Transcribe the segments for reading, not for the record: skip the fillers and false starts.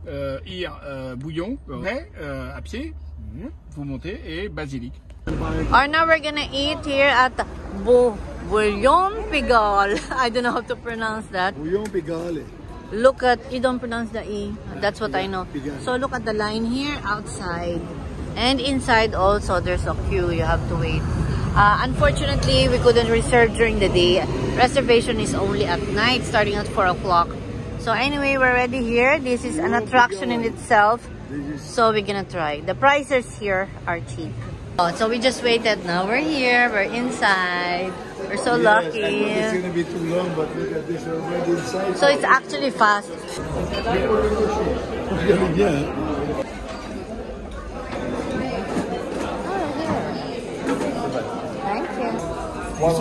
bouillon, à pied, vous montez, et basilic. Or now we're gonna eat here at Bouillon Pigalle. I don't know how to pronounce that. Bouillon Pigalle. Look at, you don't pronounce the E. That's what I know. So look at the line here outside. And inside also, there's a queue. You have to wait. Unfortunately, we couldn't reserve during the day. Reservation is only at night, starting at 4 o'clock. So anyway, we're already here. This is an attraction in itself. So we're gonna try. The prices here are cheap. Oh, so we just waited. Now we're here. We're inside. We're so lucky. I thought it's gonna be too long, but look at this, already inside. So it's actually fast. Yeah. Okay,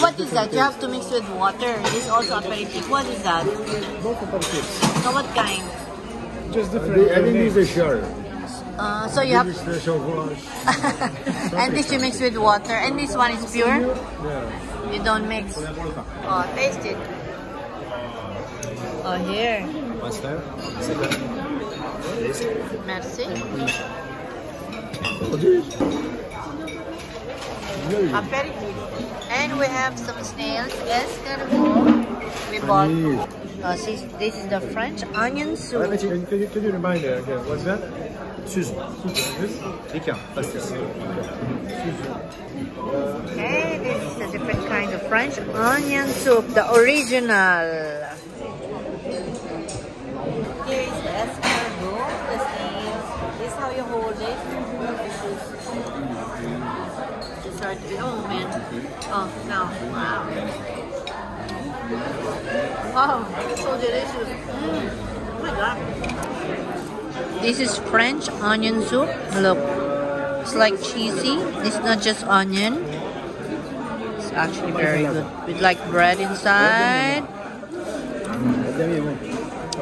what is that? You have to mix with water. This is also aperitif. What is that? Both aperitifs. So what kind? Just different. I think these are sharp. So you have... And and this you mix with water. And this one is pure? Yeah. You don't mix. Oh, taste it. Oh, here. What's that? Merci. Aperitif. And we have some snails. Escargot. We bought. This is the French onion soup. Can you remind me again? What's that? Suzu. Okay, this is a different kind of French onion soup, the original. Here is the escargot, the snails. This is how you hold it. This is oh man. Oh no. Wow. Wow, it's so delicious. Oh my god. This is French onion soup. Look, it's like cheesy. It's not just onion. It's actually very good. With like bread inside.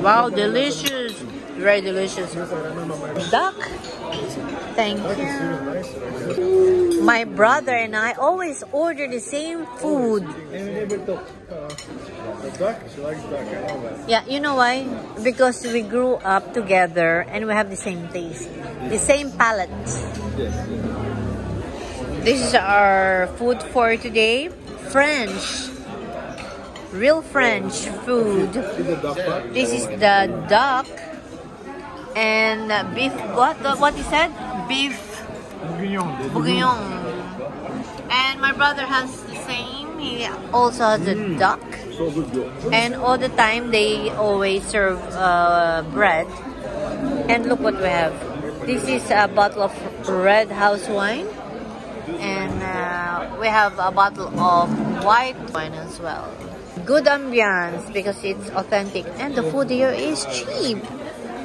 Wow, delicious. Very delicious. Duck. Thank you. My brother and I always order the same food. Yeah, you know why? Because we grew up together and we have the same taste, the same palate. This is our food for today. French, real French food. This is the duck and beef. What is that? Beef bourguignon. And my brother has the same. He also has a duck. And all the time they always serve bread. And look what we have. This is a bottle of red house wine. And we have a bottle of white wine as well. Good ambience because it's authentic. And the food here is cheap.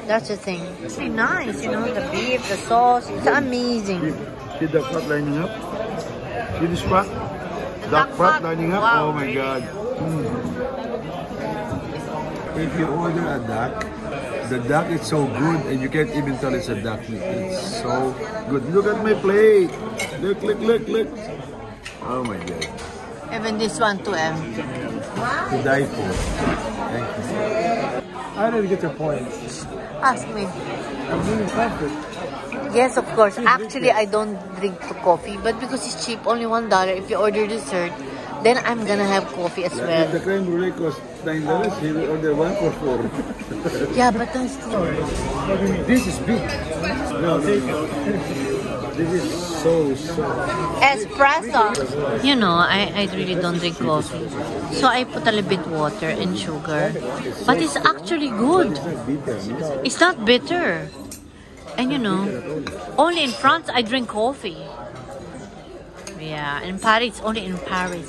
That's the thing. It's really nice, you know, the beef, the sauce. It's amazing. See the pot lining up? See this pot? Duck pot lining up? Wow, oh my god. If you order a duck, the duck is so good and you can't even tell it's a duck. It's so good. Look at my plate. Look, look, look, look. Oh my god. Even this one too empty. To die for. Thank you. I didn't get your point. Ask me. I'm doing coffee. Yes, of course. Actually, I don't drink coffee, but because it's cheap, only $1. If you order dessert, then I'm gonna have coffee as well. If the creme brulee costs $9, he will order 1 for 4. Yeah, but that's still... This is big. No, this is so. Espresso. You know, I really don't drink coffee. So I put a little bit water and sugar. But it's actually good. It's not bitter. And you know, only in France I drink coffee. Yeah, in Paris, only in Paris.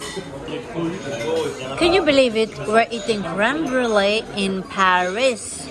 Can you believe it? We're eating creme brulee in Paris.